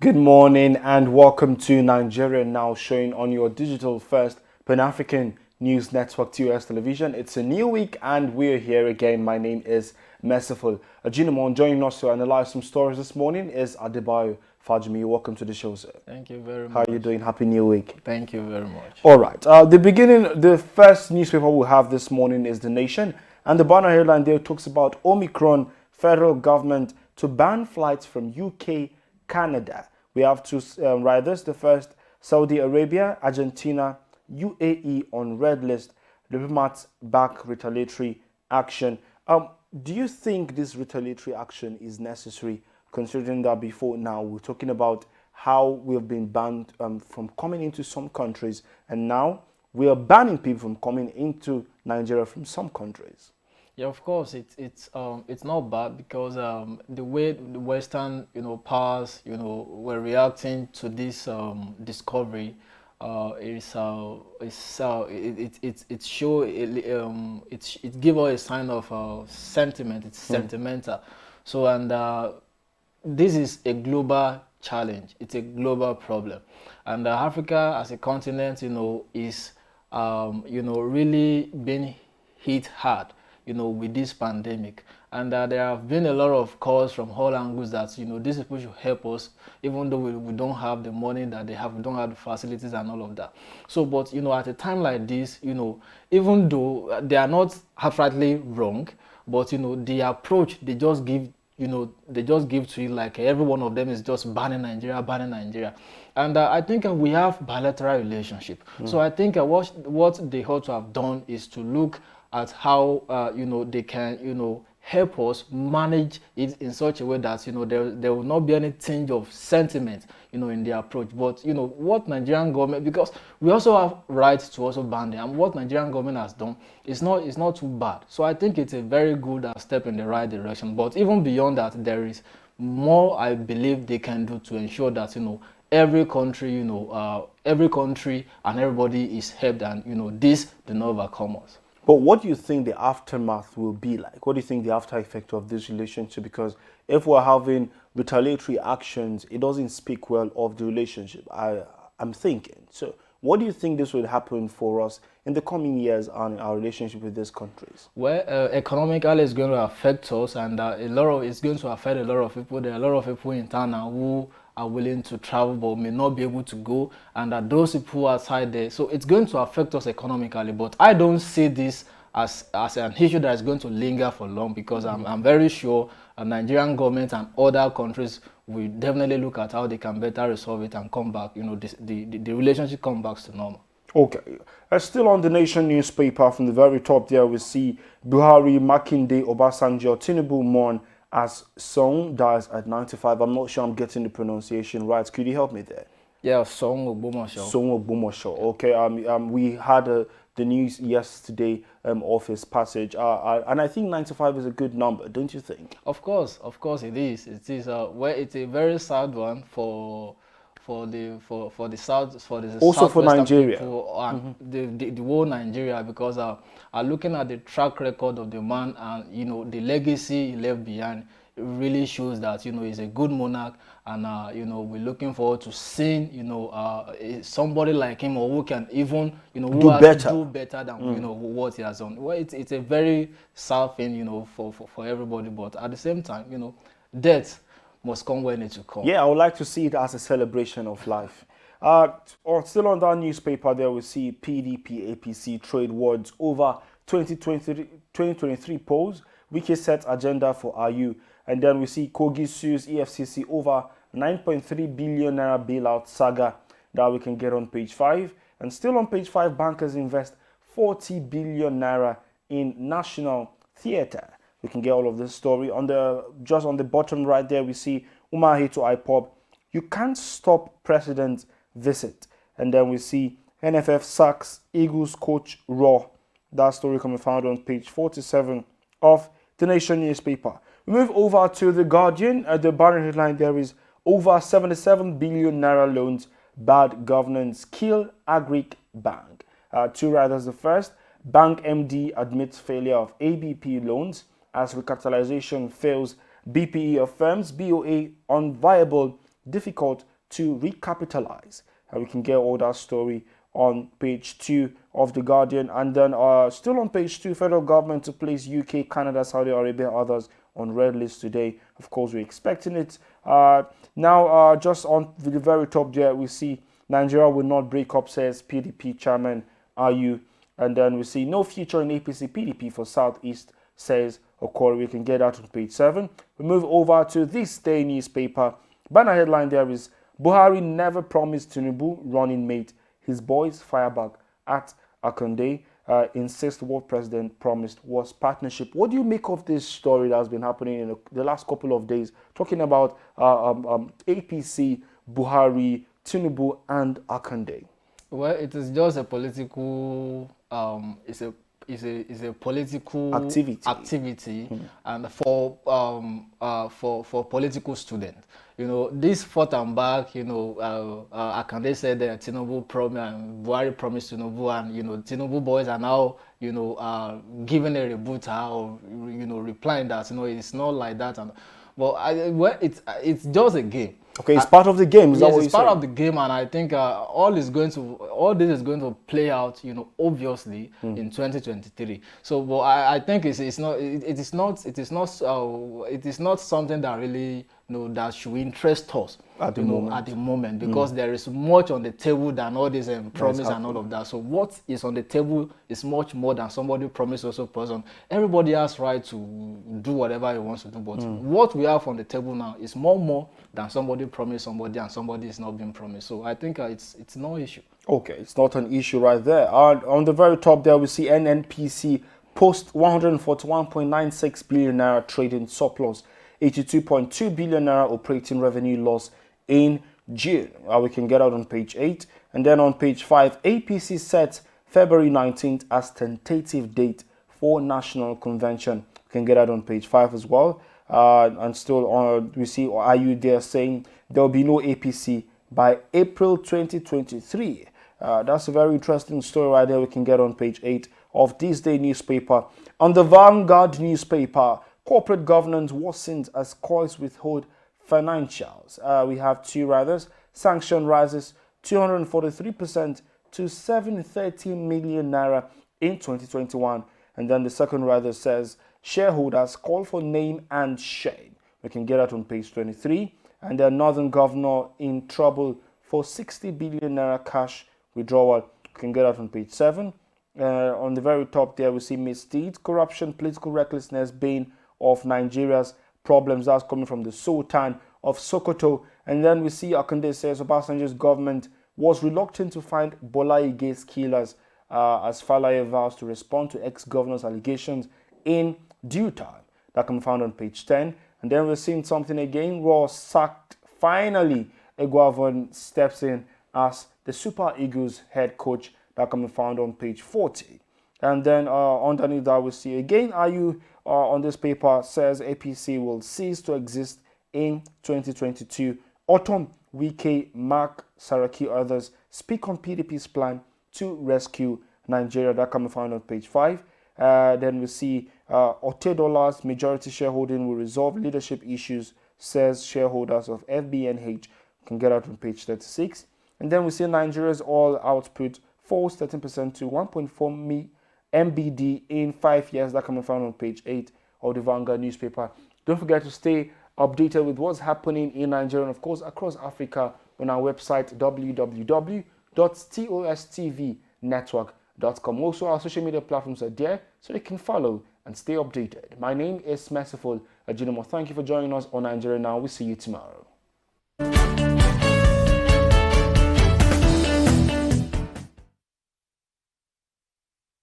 Good morning and welcome to Nigeria Now, showing on your digital first Pan-African news network TOS television. It's a new week and we're here again. My name is Merciful Ajinamon. Joining us to analyze some stories this morning is Adebayo Fajimi. Welcome to the show, sir. Thank you very How much. are you doing? Happy New Week. Thank you very much. All right. The first newspaper we'll have this morning is The Nation. And the banner headline there talks about Omicron, federal government to ban flights from UK, Canada. We have two riders. The first, Saudi Arabia, Argentina, UAE on red list. Diplomats back retaliatory action. Do you think this retaliatory action is necessary, considering that before now we're talking about how we've been banned from coming into some countries, and now we are banning people from coming into Nigeria from some countries? Yeah, of course, it's not bad because the way the Western powers were reacting to this discovery it give us a sign of sentiment. It's sentimental. So this is a global challenge. It's a global problem, and Africa as a continent, is really being hit hard, with this pandemic. And there have been a lot of calls from all angles that, these people should help us, even though we don't have the money that they have, we don't have the facilities and all of that. So, but, at a time like this, even though they are not outrightly wrong, but, the approach they just give, to you, like every one of them is just banning Nigeria. And I think we have bilateral relationship. So I think what they ought to have done is to look at how they can help us manage it in such a way that there will not be any tinge of sentiment in their approach. But what Nigerian government, because we also have rights to also ban them, and what Nigerian government has done is not too bad. So I think it's a very good step in the right direction. But even beyond that, there is more I believe they can do to ensure that every country and everybody is helped, and this do not overcome us. But what do you think the aftermath will be like? What do you think the after effect of this relationship? Because if we're having retaliatory actions, it doesn't speak well of the relationship, I'm thinking. So what do you think this will happen for us in the coming years and our relationship with these countries? Well, economically it's going to affect us, and it's going to affect a lot of people. There are a lot of people in town now who are willing to travel but may not be able to go, and those people outside there. So it's going to affect us economically, but I don't see this as an issue that is going to linger for long, because I'm very sure Nigerian government and other countries will definitely look at how they can better resolve it and come back, the relationship come back to normal. Okay. Still on the Nation newspaper, from the very top there, we see Buhari, Makinde, Obasanjo, Tinubu mourn as Song dies at 95. I'm not sure I'm getting the pronunciation right. Could you help me there? Yeah, Song Ogbomosho. Song Ogbomosho. Okay. We had the news yesterday of his passage, and I think 95 is a good number, don't you think? Of course it is. It is. It's a very sad one for the south, for the also for Nigeria people, and the whole Nigeria, because looking at the track record of the man and the legacy he left behind, it really shows that he's a good monarch, and we're looking forward to seeing somebody like him, or who can even do better than what he has done. Well, it's a very sad thing for everybody, but at the same time death must come when it will come. Yeah, I would like to see it as a celebration of life. Still on that newspaper there, we see PDP, APC trade wars over 2023 polls, Wiki set agenda for RU. And then we see Kogi sues EFCC over 9.3 billion naira bailout saga that we can get on page 5. And still on page 5, bankers invest 40 billion naira in National Theatre. We can get all of this story. Just on the bottom right there, we see Umahi to IPOB. You can't stop president's visit. And then we see NFF sacks Eagles coach Raw. That story can be found on page 47 of the Nation newspaper. We move over to The Guardian. The banner headline there is over 77 billion naira loans, bad governance kill Agric Bank. Two writers. The first, Bank MD admits failure of ABP loans as recapitalization fails. BPE affirms BOA unviable, difficult to recapitalize. And we can get all that story on page 2 of The Guardian. And then still on page 2, federal government to place UK, Canada, Saudi Arabia, others on red list today. Of course, we're expecting it. Now, just on the very top there, we see Nigeria will not break up, says PDP chairman Ayu. And then we see no future in APC PDP for Southeast, says Okoro. We can get that on page 7. We move over to This Day newspaper. Banner headline there is Buhari never promised Tinubu running mate. His boys fire back at Akande. Insist what president promised was partnership. What do you make of this story that has been happening in the last couple of days, talking about APC, Buhari, Tinubu, and Akande? Well, it is just a political. It's a political activity, and for political students. You know, this forth and back. You know, Akande said that Tinubu promised, Buhari promised Tinubu, and you know, Tinubu boys are now giving a rebuttal or replying that it's not like that. And it's just a game. Okay, it's part of the game. Yes, it's part of the game, and I think all this is going to play out, obviously in 2023. So, but I think it is not something that really that should interest us at the moment, because there is much on the table than all this promise and all of that. So, what is on the table is much more than somebody promised also person. Everybody has right to do whatever he wants to do, but what we have on the table now is more than somebody promised somebody and somebody is not being promised. So I think it's no issue. Okay, it's not an issue right there. On the very top there, we see NNPC post 141.96 billion naira trading surplus, 82.2 billion naira operating revenue loss in June. We can get out on page 8. And then on page 5, APC sets February 19th as tentative date for national convention. We can get out on page 5 as well. And still we see Ayu there saying there will be no APC by April 2023. That's a very interesting story right there. We can get on page 8 of This Day newspaper. On the Vanguard newspaper, corporate governance worsens as courts withhold financials. We have two riders. Sanction rises 243% to 730 million naira in 2021. And then the second rider says shareholders call for name and shame. We can get that on page 23. And the northern governor in trouble for 60 billion naira cash withdrawal. We can get that on page 7. On the very top there, we see misdeeds, corruption, political recklessness, bane of Nigeria's problems. That's coming from the Sultan of Sokoto. And then we see Akande says Obasanjo's government was reluctant to find Bola Ige's killers as Falaye vows to respond to ex-governor's allegations in due time. That can be found on page 10. And then we're seeing something again. Raw sacked. Finally, Eguavon steps in as the Super Eagles head coach. That can be found on page 40. And then underneath that, we see again Ayu on this paper says APC will cease to exist in 2022. Autumn, Wike, Mark, Saraki, others speak on PDP's plan to rescue Nigeria. That can be found on page 5. Then we see Otedola's majority shareholding will resolve leadership issues, says shareholders of FBNH. Can get out on page 36. And then we see Nigeria's oil output falls 13% to 1.4 MBD in 5 years. That can be found on page 8 of the Vanguard newspaper. Don't forget to stay updated with what's happening in Nigeria and, of course, across Africa on our website, www.tostvnetwork.com. Also, our social media platforms are there so you can follow and stay updated. My name is Merciful Ajinomo. Thank you for joining us on Nigeria Now. We'll see you tomorrow.